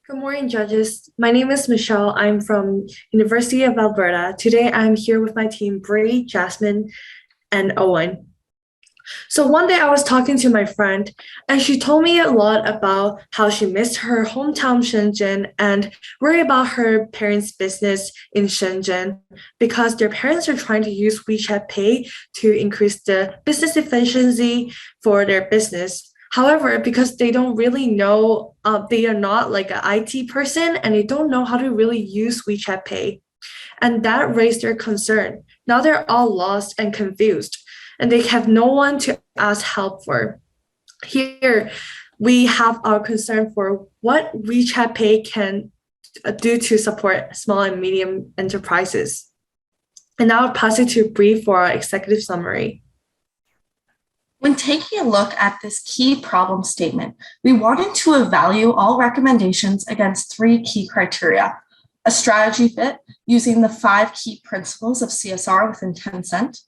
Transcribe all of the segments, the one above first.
Good morning, judges. My name is Michelle. I'm from University of Alberta. Today, I'm here with my team, Bree, Jasmine, and Owen. So one day I was talking to my friend, and she told me a lot about how she missed her hometown Shenzhen and worry about her parents' business in Shenzhen because their parents are trying to use WeChat Pay to increase the business efficiency for their business. However, because they don't really know, they are not like an IT person and they don't know how to really use WeChat Pay. And that raised their concern. Now they're all lost and confused, and they have no one to ask help for. Here, we have our concern for what WeChat Pay can do to support small and medium enterprises. And now I'll pass it to Bree for our executive summary. When taking a look at this key problem statement, we wanted to evaluate all recommendations against three key criteria: a strategy fit using the 5 key principles of CSR within Tencent,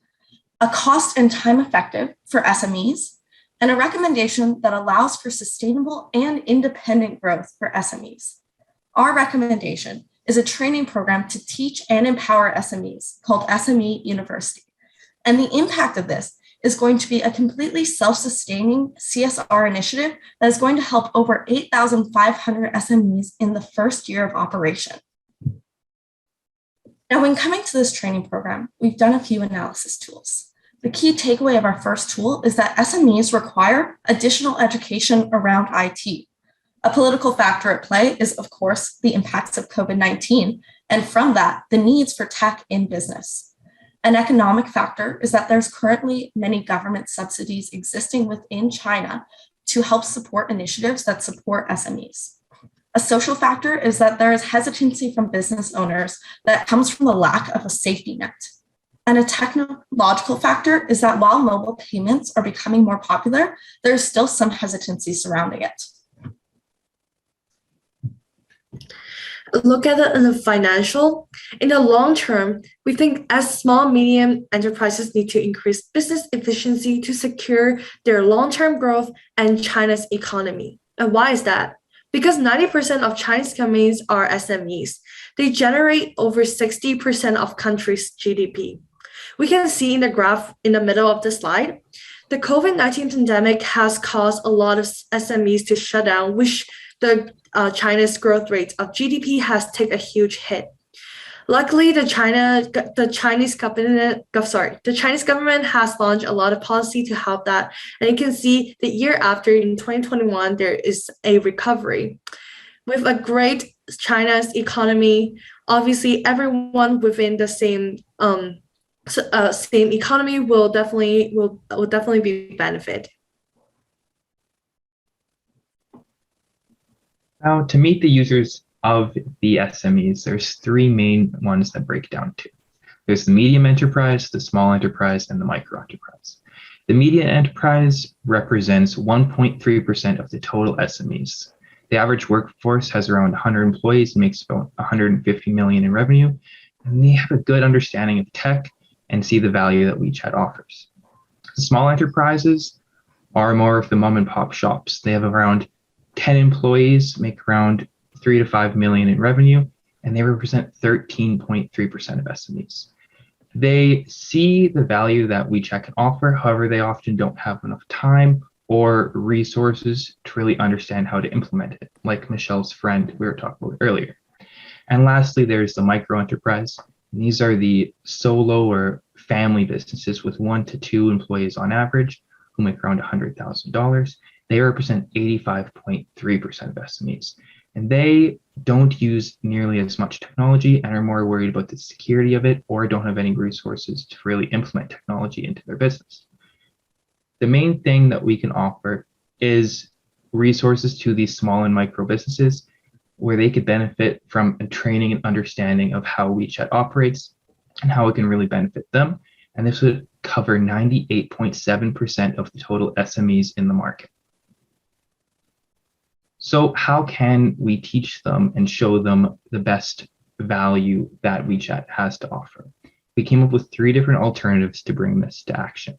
a cost and time effective for SMEs, and a recommendation that allows for sustainable and independent growth for SMEs. Our recommendation is a training program to teach and empower SMEs called Sme University. And the impact of this is going to be a completely self-sustaining CSR initiative that is going to help over 8,500 SMEs in the first year of operation. Now, when coming to this training program, we've done a few analysis tools. The key takeaway of our first tool is that SMEs require additional education around IT. A political factor at play is, of course, the impacts of COVID-19, and from that, the needs for tech in business. An economic factor is that there's currently many government subsidies existing within China to help support initiatives that support SMEs. A social factor is that there is hesitancy from business owners that comes from the lack of a safety net. And a technological factor is that while mobile payments are becoming more popular, there's still some hesitancy surrounding it. Look at it in the financial. In the long term, we think as small, medium enterprises need to increase business efficiency to secure their long-term growth and China's economy. And why is that? Because 90% of Chinese companies are SMEs. They generate over 60% of country's GDP. We can see in the graph in the middle of the slide, the COVID-19 pandemic has caused a lot of SMEs to shut down, which the China's growth rate of GDP has taken a huge hit. Luckily, the Chinese government has launched a lot of policy to help that, and you can see the year after in 2021 there is a recovery. With a great China's economy, obviously everyone within the same economy will definitely be benefit. Now, to meet the users of the SMEs, there's 3 main ones that break down to. There's the medium enterprise, the small enterprise, and the micro enterprise. The medium enterprise represents 1.3% of the total SMEs. The average workforce has around 100 employees, makes about 150 million in revenue, and they have a good understanding of tech and see the value that WeChat offers. The small enterprises are more of the mom and pop shops. They have around 10 employees, make around 3 to 5 million in revenue, and they represent 13.3% of SMEs. They see the value that WeChat can offer, however, they often don't have enough time or resources to really understand how to implement it, like Michelle's friend we were talking about earlier. And lastly, there's the micro enterprise. And these are the solo or family businesses with 1 to 2 employees on average who make around $100,000. They represent 85.3% of SMEs, and they don't use nearly as much technology and are more worried about the security of it or don't have any resources to really implement technology into their business. The main thing that we can offer is resources to these small and micro businesses where they could benefit from a training and understanding of how WeChat operates and how it can really benefit them. And this would cover 98.7% of the total SMEs in the market. So how can we teach them and show them the best value that WeChat has to offer? We came up with 3 different alternatives to bring this to action.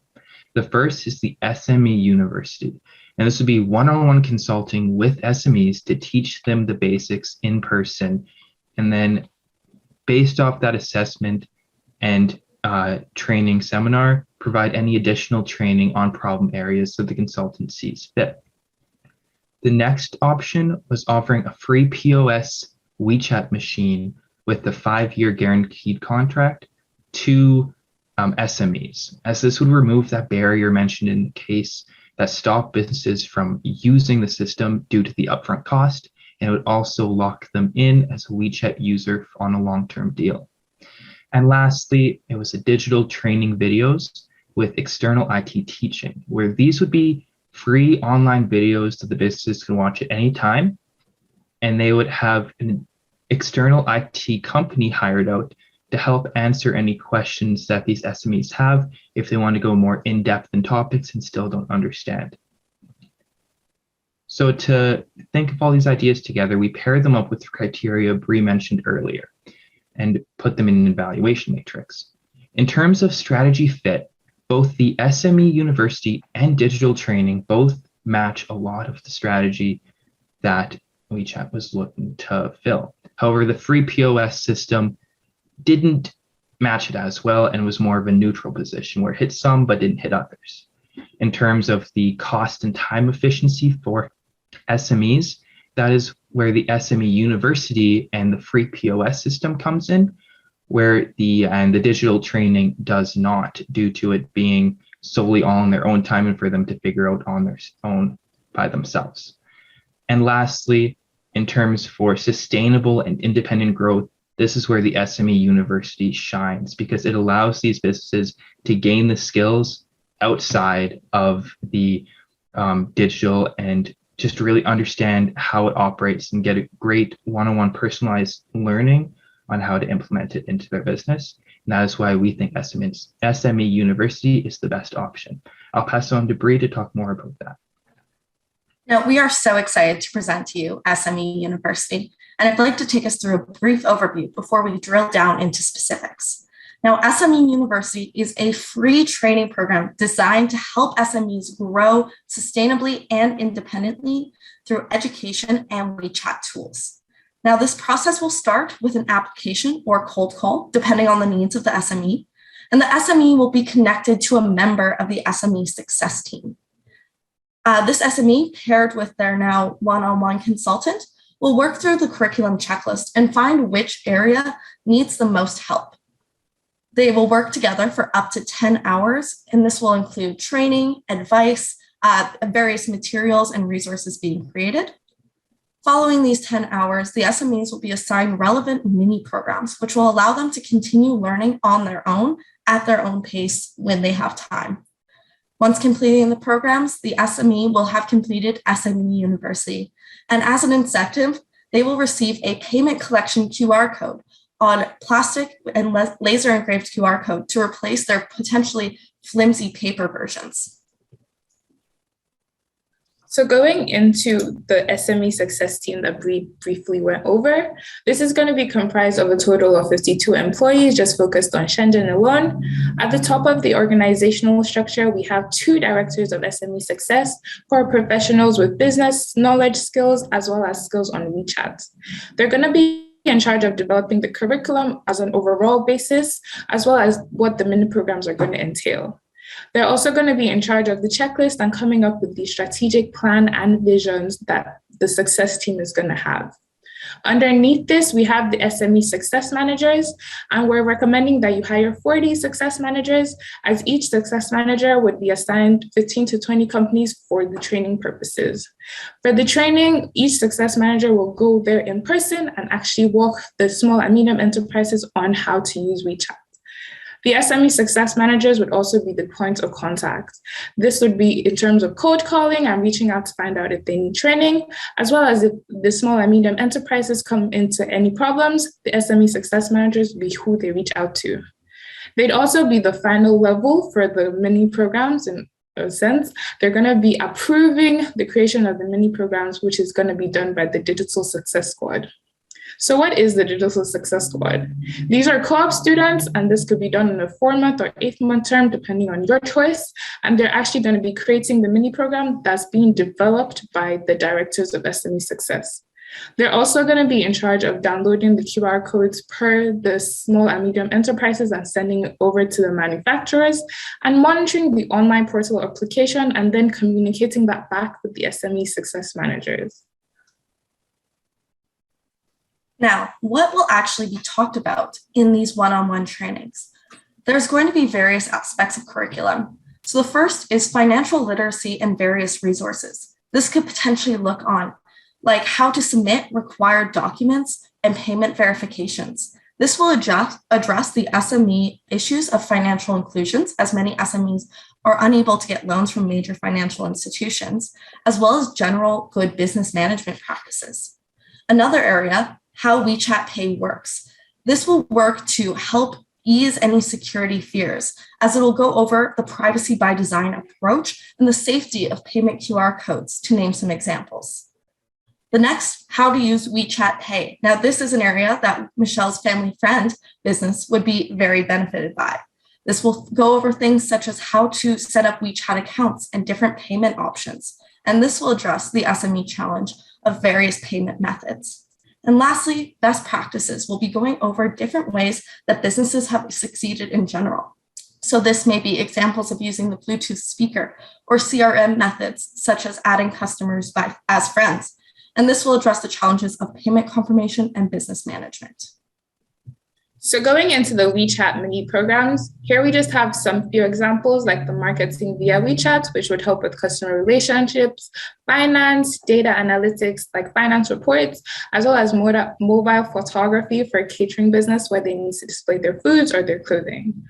The first is the Sme University, And this would be one-on-one consulting with SMEs to teach them the basics in person. And then based off that assessment and training seminar, provide any additional training on problem areas that the consultant sees fit. The next option was offering a free POS WeChat machine with the 5-year guaranteed contract to SMEs, as this would remove that barrier mentioned in the case that stopped businesses from using the system due to the upfront cost, and it would also lock them in as a WeChat user on a long-term deal. And lastly, it was a digital training videos with external IT teaching, where these would be free online videos that the businesses can watch at any time, and they would have an external IT company hired out to help answer any questions that these SMEs have if they want to go more in-depth in topics and still don't understand. So to think of all these ideas together, we paired them up with the criteria Bree mentioned earlier and put them in an evaluation matrix. In terms of strategy fit, both the SME University and digital training both match a lot of the strategy that WeChat was looking to fill. However, the free POS system didn't match it as well and was more of a neutral position where it hit some but didn't hit others. In terms of the cost and time efficiency for SMEs, that is where the SME University and the free POS system comes in, where the digital training does not, due to it being solely all on their own time and for them to figure out on their own by themselves. And lastly, in terms for sustainable and independent growth, this is where the SME University shines because it allows these businesses to gain the skills outside of the digital and just really understand how it operates and get a great one-on-one personalized learning on how to implement it into their business. And that is why we think SME University is the best option. I'll pass it on to Bree to talk more about that. Now, we are so excited to present to you SME University, and I'd like to take us through a brief overview before we drill down into specifics. Now, SME University is a free training program designed to help SMEs grow sustainably and independently through education and WeChat tools. Now, this process will start with an application or cold call, depending on the needs of the SME, and the SME will be connected to a member of the Sme Success Team. This SME, paired with their now one-on-one consultant, will work through the curriculum checklist and find which area needs the most help. They will work together for up to 10 hours, and this will include training, advice, various materials and resources being created. Following these 10 hours, the SMEs will be assigned relevant mini programs, which will allow them to continue learning on their own at their own pace when they have time. Once completing the programs, the SME will have completed SME University, and as an incentive, they will receive a payment collection QR code on plastic and laser engraved QR code to replace their potentially flimsy paper versions. So going into the SME Success Team that we briefly went over, this is going to be comprised of a total of 52 employees just focused on Shenzhen alone. At the top of the organizational structure, we have 2 directors of SME Success who are professionals with business knowledge skills as well as skills on WeChat. They're going to be in charge of developing the curriculum as an overall basis, as well as what the mini programs are going to entail. They're also going to be in charge of the checklist and coming up with the strategic plan and visions that the success team is going to have. Underneath this, we have the SME success managers, and we're recommending that you hire 40 success managers, as each success manager would be assigned 15 to 20 companies for the training purposes. For the training, each success manager will go there in person and actually walk the small and medium enterprises on how to use WeChat. The SME success managers would also be the point of contact. This would be in terms of cold calling and reaching out to find out if they need training, as well as if the small and medium enterprises come into any problems, the SME success managers would be who they reach out to. They'd also be the final level for the mini programs in a sense. They're going to be approving the creation of the mini programs, which is going to be done by the Digital Success Squad. So what is the Digital Success Squad? These are co-op students, and this could be done in a 4-month or 8-month term, depending on your choice. And they're actually going to be creating the mini program that's being developed by the directors of Sme Success. They're also going to be in charge of downloading the QR codes per the small and medium enterprises and sending it over to the manufacturers, and monitoring the online portal application and then communicating that back with the SME success managers. Now, what will actually be talked about in these one-on-one trainings? There's going to be various aspects of curriculum. So the first is financial literacy and various resources. This could potentially look on like how to submit required documents and payment verifications. This will address the SME issues of financial inclusions, as many SMEs are unable to get loans from major financial institutions, as well as general good business management practices. Another area, how WeChat Pay works. This will work to help ease any security fears, as it will go over the privacy by design approach and the safety of payment QR codes, to name some examples. The next, how to use WeChat Pay. Now, this is an area that Michelle's family friend business would be very benefited by. This will go over things such as how to set up WeChat accounts and different payment options. And this will address the SME challenge of various payment methods. And lastly, best practices. We'll be going over different ways that businesses have succeeded in general. So this may be examples of using the Bluetooth speaker or CRM methods, such as adding customers as friends. And this will address the challenges of payment confirmation and business management. So going into the WeChat mini programs, here we just have some few examples like the marketing via WeChat, which would help with customer relationships, finance, data analytics, like finance reports, as well as mobile photography for a catering business where they need to display their foods or their clothing.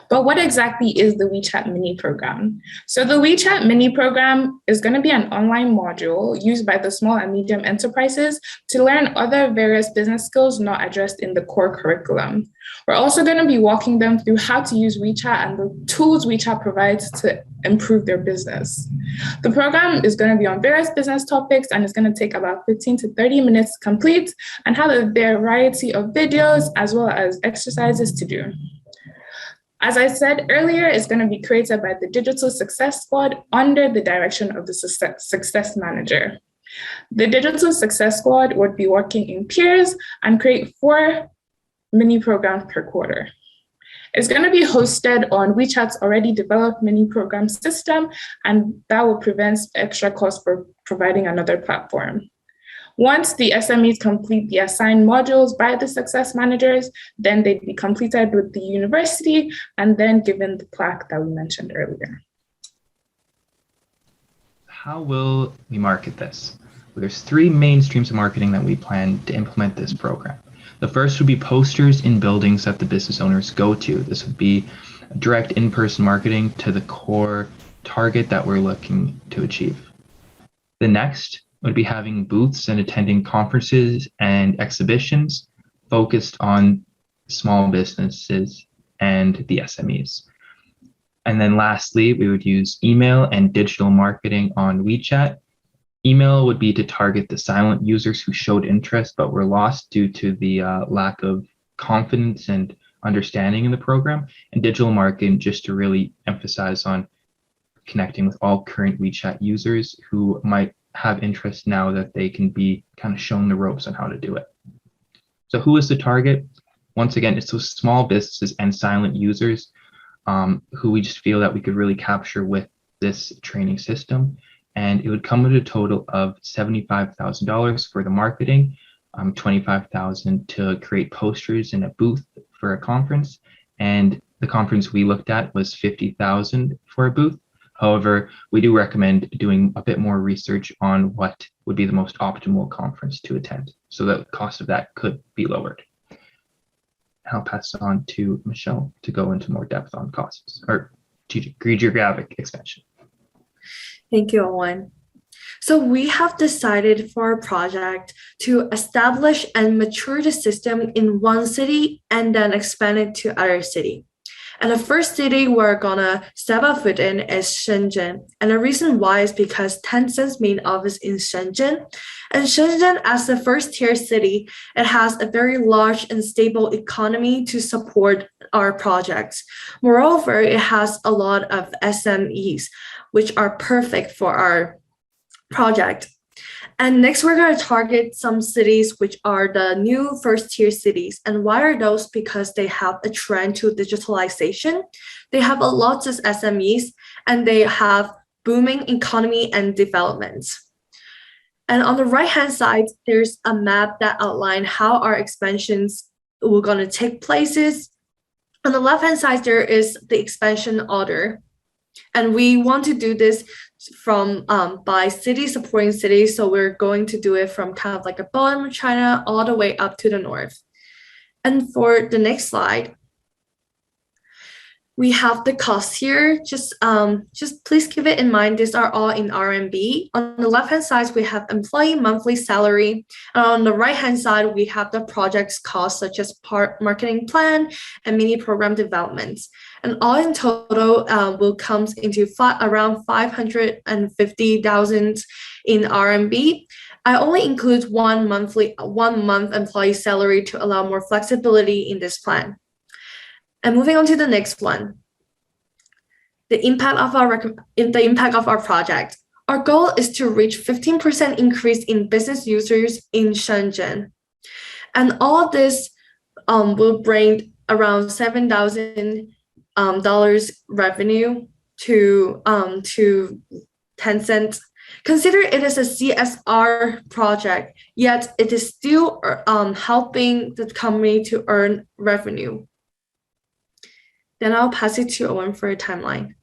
But what exactly is the WeChat mini program? So the WeChat mini program is going to be an online module used by the small and medium enterprises to learn other various business skills not addressed in the core curriculum. We're also going to be walking them through how to use WeChat and the tools WeChat provides to improve their business. The program is going to be on various business topics, and it's going to take about 15 to 30 minutes to complete and have a variety of videos as well as exercises to do. As I said earlier, it's going to be created by the Digital Success Squad under the direction of the Success Manager. The Digital Success Squad would be working in peers and create 4 mini programs per quarter. It's going to be hosted on WeChat's already developed mini program system, and that will prevent extra costs for providing another platform. Once the SMEs complete the assigned modules by the success managers, then they'd be completed with the university and then given the plaque that we mentioned earlier. How will we market this? Well, there's 3 main streams of marketing that we plan to implement this program. The first would be posters in buildings that the business owners go to. This would be direct in-person marketing to the core target that we're looking to achieve. The next would be having booths and attending conferences and exhibitions focused on small businesses and the SMEs. And then lastly, we would use email and digital marketing on WeChat. Email would be to target the silent users who showed interest but were lost due to the lack of confidence and understanding in the program. And digital marketing just to really emphasize on connecting with all current WeChat users who might have interest now that they can be kind of shown the ropes on how to do it. So who is the target? Once again, it's those small businesses and silent users who we just feel that we could really capture with this training system. And it would come with a total of $75,000 for the marketing, $25,000 to create posters in a booth for a conference. And the conference we looked at was $50,000 for a booth. However, we do recommend doing a bit more research on what would be the most optimal conference to attend. So the cost of that could be lowered. I'll pass it on to Michelle to go into more depth on costs or geographic expansion. Thank you, Owen. So we have decided for our project to establish and mature the system in one city and then expand it to other city. And the first city we're gonna step our foot in is Shenzhen. And the reason why is because Tencent's main office is in Shenzhen. And Shenzhen, as the first tier city, it has a very large and stable economy to support our projects. Moreover, it has a lot of SMEs, which are perfect for our project. And next, we're going to target some cities which are the new first-tier cities. And why are those? Because they have a trend to digitalization. They have a lot of SMEs, and they have booming economy and developments. And on the right-hand side, there's a map that outlines how our expansions were going to take places. On the left-hand side, there is the expansion order. And we want to do this from by city supporting cities. So we're going to do it from kind of like a bottom of China all the way up to the north. And for the next slide, we have the costs here. Just please keep it in mind, these are all in RMB. On the left-hand side, we have employee monthly salary. And on the right-hand side, we have the project's costs, such as marketing plan and mini program developments. And all in total will come into around 550,000 in RMB. I only include one month employee salary to allow more flexibility in this plan. And moving on to the next one, the impact of our project. Our goal is to reach 15% increase in business users in Shenzhen. And all this will bring around $7,000 revenue to Tencent. Consider it is a CSR project, yet it is still helping the company to earn revenue. Then I'll pass it to Owen for a timeline.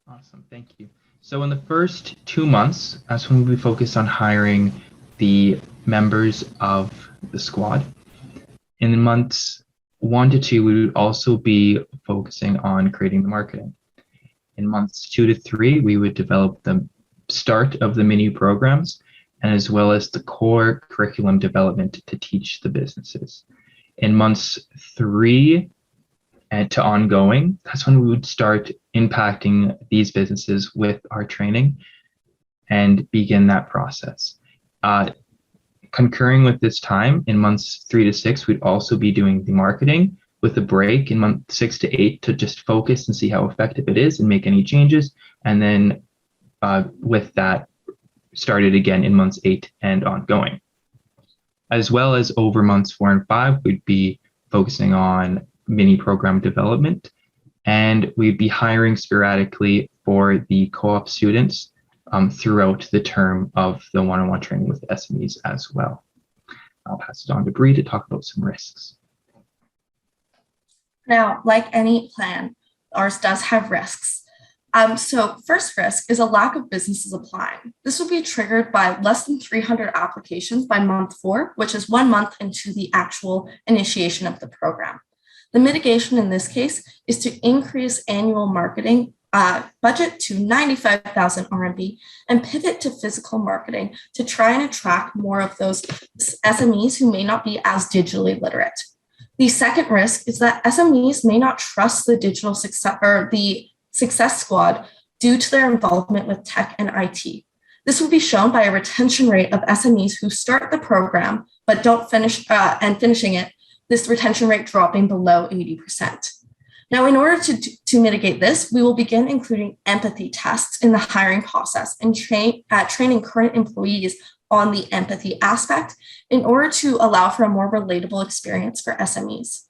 Awesome, thank you. So in the first 2 months, that's when we focus on hiring the members of the squad. In months 1 to 2, we would also be focusing on creating the marketing. In months 2 to 3, we would develop the start of the mini programs, and as well as the core curriculum development to teach the businesses. In months 3 and to ongoing, that's when we would start impacting these businesses with our training and begin that process. Concurring with this time, in months 3 to 6, we'd also be doing the marketing with a break in month 6 to 8 to just focus and see how effective it is and make any changes. And then with that, started again in months 8 and ongoing. As well as over months 4 and 5, we'd be focusing on mini program development, and we'd be hiring sporadically for the co-op students throughout the term of the one-on-one training with SMEs as well. I'll pass it on to Bree to talk about some risks. Now, like any plan, ours does have risks. So first risk is a lack of businesses applying. This will be triggered by less than 300 applications by month 4, which is 1 month into the actual initiation of the program. The mitigation in this case is to increase annual marketing budget to 95,000 RMB and pivot to physical marketing to try and attract more of those SMEs who may not be as digitally literate. The second risk is that SMEs may not trust the digital success or the success squad due to their involvement with tech and IT. This will be shown by a retention rate of SMEs who start the program but don't finish finishing it, this retention rate dropping below 80%. Now, in order to mitigate this, we will begin including empathy tests in the hiring process and training current employees on the empathy aspect in order to allow for a more relatable experience for SMEs.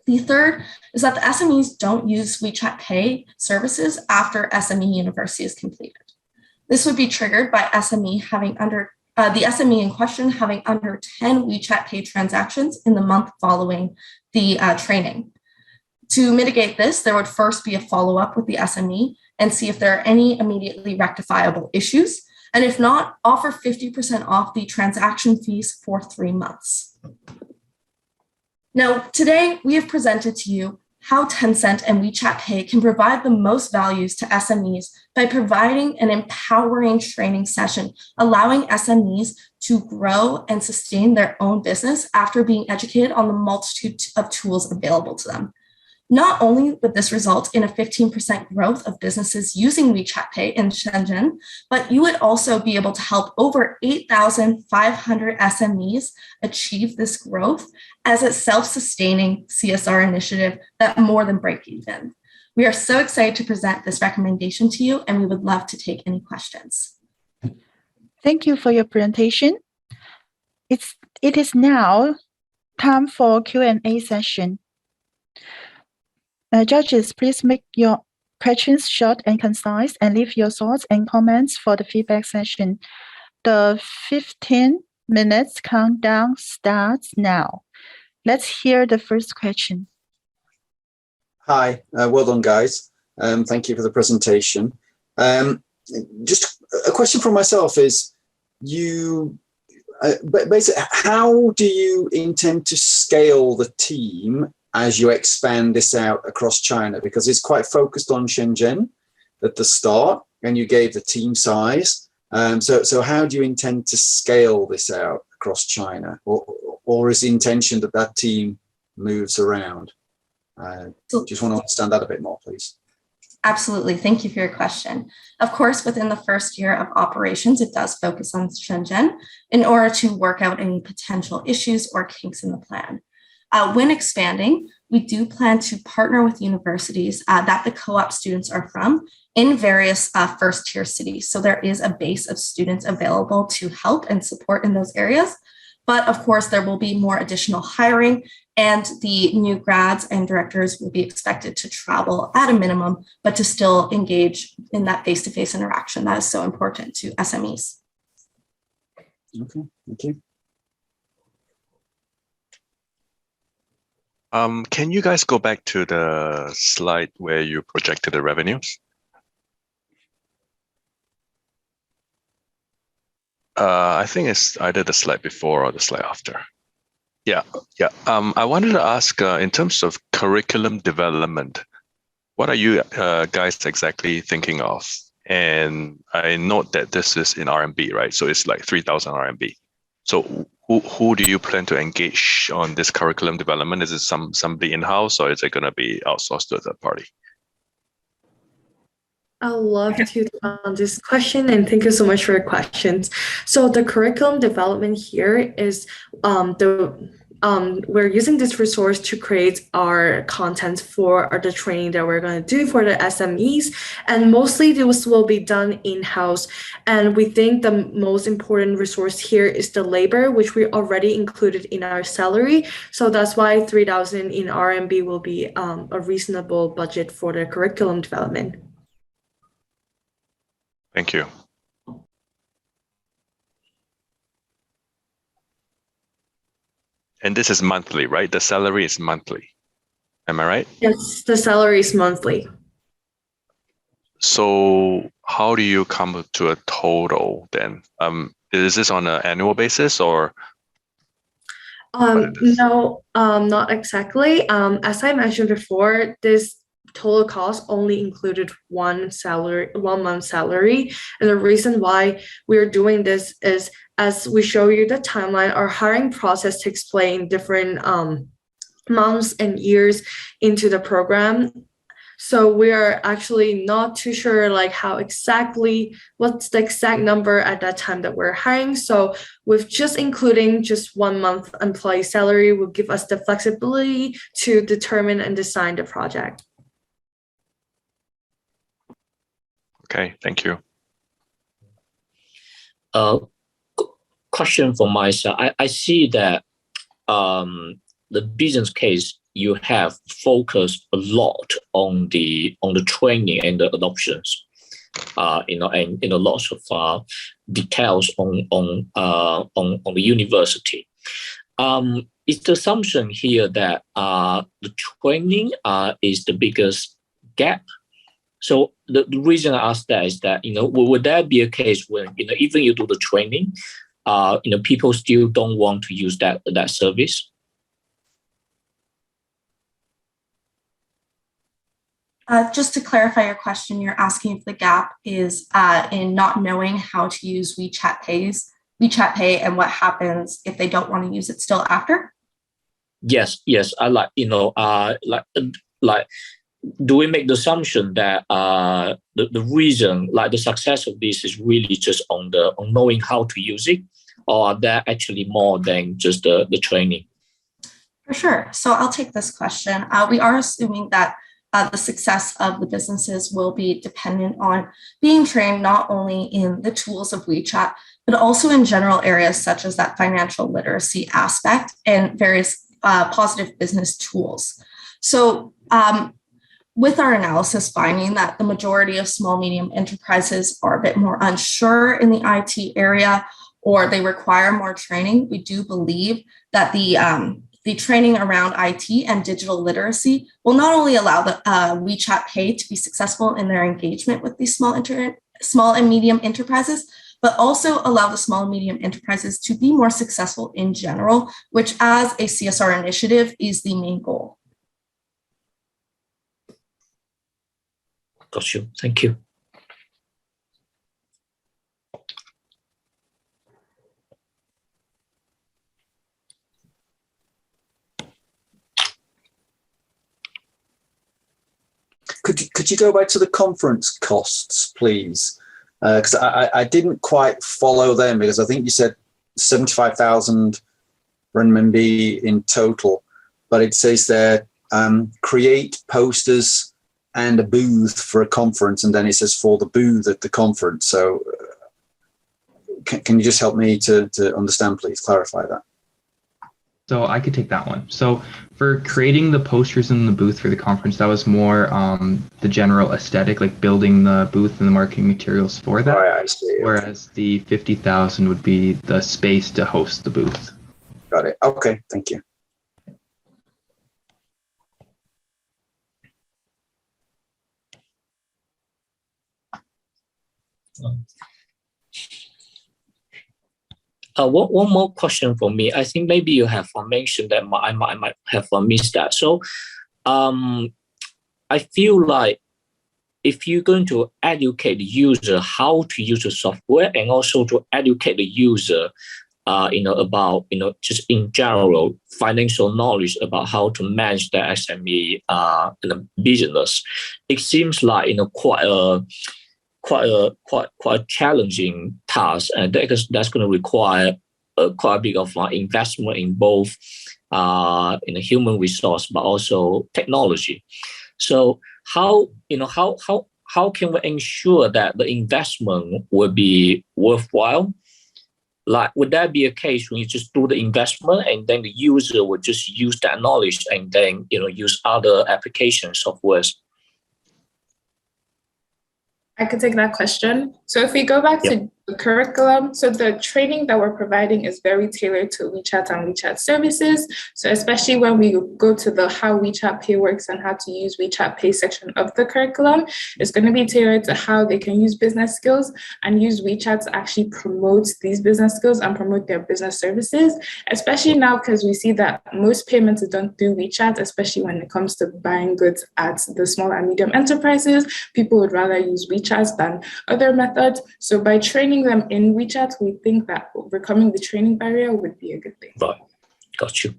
The third is that the SMEs don't use WeChat Pay services after Sme University is completed. This would be triggered by the SME in question having under 10 WeChat Pay transactions in the month following the training. To mitigate this, there would first be a follow-up with the SME and see if there are any immediately rectifiable issues. And if not, offer 50% off the transaction fees for 3 months. Now, today we have presented to you how Tencent and WeChat Pay can provide the most values to SMEs by providing an empowering training session, allowing SMEs to grow and sustain their own business after being educated on the multitude of tools available to them. Not only would this result in a 15% growth of businesses using WeChat Pay in Shenzhen, but you would also be able to help over 8,500 SMEs achieve this growth as a self-sustaining CSR initiative that more than break even. We are so excited to present this recommendation to you, and we would love to take any questions. Thank you for your presentation. It is now time for Q&A session. Judges, please make your questions short and concise and leave your thoughts and comments for the feedback session. The 15 minutes countdown starts now. Let's hear the first question. Hi, well done, guys. Thank you for the presentation. Just a question from myself is, basically, how do you intend to scale the team as you expand this out across China? Because it's quite focused on Shenzhen at the start, and you gave the team size. So how do you intend to scale this out across China? Or is the intention that that team moves around? Just want to understand that a bit more, please. Absolutely. Thank you for your question. Of course, within the first year of operations, it does focus on Shenzhen in order to work out any potential issues or kinks in the plan. When expanding, we do plan to partner with universities that the co-op students are from in various first-tier cities. So there is a base of students available to help and support in those areas. But of course, there will be more additional hiring, and the new grads and directors will be expected to travel at a minimum, but to still engage in that face-to-face interaction that is so important to SMEs. Okay, thank you. Can you guys go back to the slide where you projected the revenues? I think it's either the slide before or the slide after. Yeah. I wanted to ask, in terms of curriculum development, what are you guys exactly thinking of? And I note that this is in RMB, right? So it's like 3,000 RMB. So who do you plan to engage on this curriculum development? Is it somebody in-house, or is it going to be outsourced to a third party? I'd love to take this question, and thank you so much for your questions. So the curriculum development here is we're using this resource to create our content for the training that we're going to do for the SMEs, and mostly this will be done in-house. And we think the most important resource here is the labor, which we already included in our salary. So that's why 3,000 in RMB will be a reasonable budget for the curriculum development. Thank you. And this is monthly, right? The salary is monthly. Am I right? Yes, the salary is monthly. So how do you come to a total then? Is this on an annual basis or? No, not exactly. As I mentioned before, this total cost only included one month salary. And the reason why we're doing this is, as we show you the timeline, our hiring process takes place in different months and years into the program. So we are actually not too sure what's the exact number at that time that we're hiring. So with just including just 1 month employee salary will give us the flexibility to determine and design the project. Okay, thank you. Question from my side. I see that the business case, you have focused a lot on the training and the adoptions, and lots of details on the university. Is the assumption here that the training is the biggest gap? So the reason I ask that is that, would that be a case when, even you do the training, people still don't want to use that service? Just to clarify your question, you're asking if the gap is in not knowing how to use WeChat Pay, and what happens if they don't want to use it still after? Yes. I like, do we make the assumption that the reason, like the success of this is really just on knowing how to use it, or are there actually more than just the training? For sure. So I'll take this question. We are assuming that the success of the businesses will be dependent on being trained not only in the tools of WeChat, but also in general areas such as that financial literacy aspect and various positive business tools. So with our analysis finding that the majority of small, medium enterprises are a bit more unsure in the IT area, or they require more training, we do believe that the training around IT and digital literacy will not only allow the WeChat Pay to be successful in their engagement with these small and medium enterprises, but also allow the small and medium enterprises to be more successful in general, which as a CSR initiative is the main goal. Got you. Thank you. Could you go back to the conference costs, please? Because I didn't quite follow them, because I think you said 75,000 renminbi in total, but it says there create posters and a booth for a conference, and then it says for the booth at the conference. So can you just help me to understand, please, clarify that? So I could take that one. So for creating the posters in the booth for the conference, that was more the general aesthetic, like building the booth and the marketing materials for that. Right, I see. Whereas the 50,000 would be the space to host the booth. Got it. Okay, thank you. One more question for me. I think maybe you have mentioned that I might have missed that. So I feel like if you're going to educate the user how to use the software, and also to educate the user about just in general financial knowledge about how to manage the SME business, it seems like quite a challenging task, and that's going to require quite a bit of investment in both human resource but also technology. So how can we ensure that the investment will be worthwhile? Like, would that be a case when you just do the investment and then the user would just use that knowledge and then use other application softwares? I could take that question. So if we go back to the curriculum, so the training that we're providing is very tailored to WeChat and WeChat services. So especially when we go to the how WeChat Pay works and how to use WeChat Pay section of the curriculum, it's going to be tailored to how they can use business skills and use WeChat to actually promote these business skills and promote their business services, especially now because we see that most payments are done through WeChat, especially when it comes to buying goods at the small and medium enterprises. People would rather use WeChat than other methods. So by training them in WeChat, we think that overcoming the training barrier would be a good thing. Right. Got you.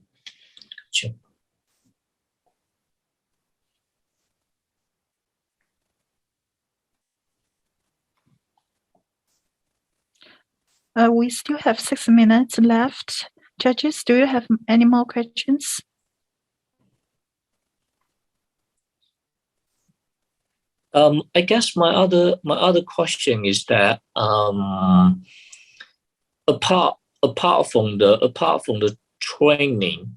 We still have 6 minutes left. Judges, do you have any more questions? I guess my other question is that apart from the training,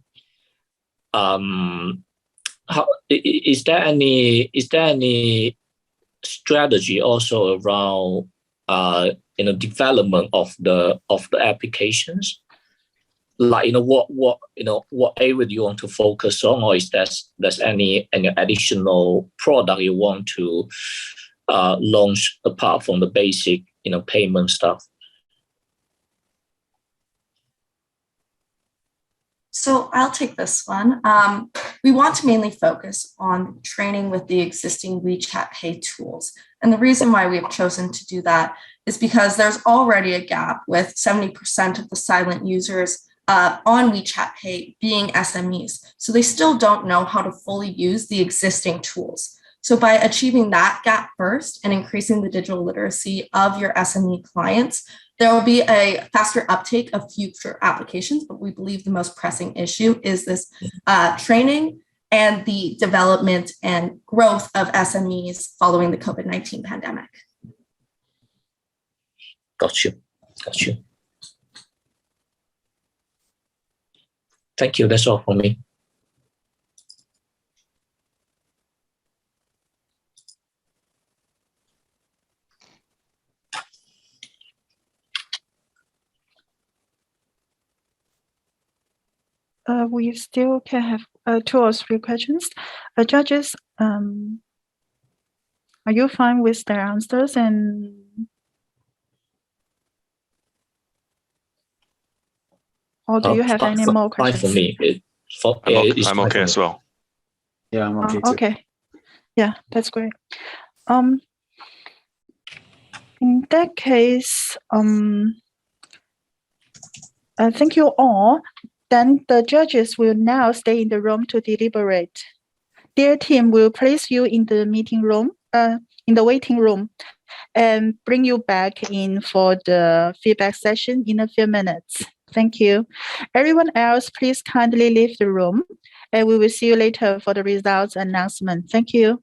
how is there any strategy also around development of the applications? Like what area do you want to focus on, or is there's any additional product you want to launch apart from the basic payment stuff? So I'll take this one. We want to mainly focus on training with the existing WeChat Pay tools. And the reason why we have chosen to do that is because there's already a gap with 70% of the silent users on WeChat Pay being SMEs. So they still don't know how to fully use the existing tools. So by achieving that gap first and increasing the digital literacy of your SME clients, there will be a faster uptake of future applications, but we believe the most pressing issue is this training and the development and growth of SMEs following the COVID-19 pandemic. Got you. Thank you. That's all for me. We still can have 2 or 3 questions. Judges, are you fine with their answers? And or do you have any more questions? Fine for me. I'm okay as well. Yeah, I'm okay too. Okay. Yeah, that's great. In that case, thank you all. Then the judges will now stay in the room to deliberate. Their team will place you in the meeting room, in the waiting room, and bring you back in for the feedback session in a few minutes. Thank you. Everyone else, please kindly leave the room, and we will see you later for the results announcement. Thank you.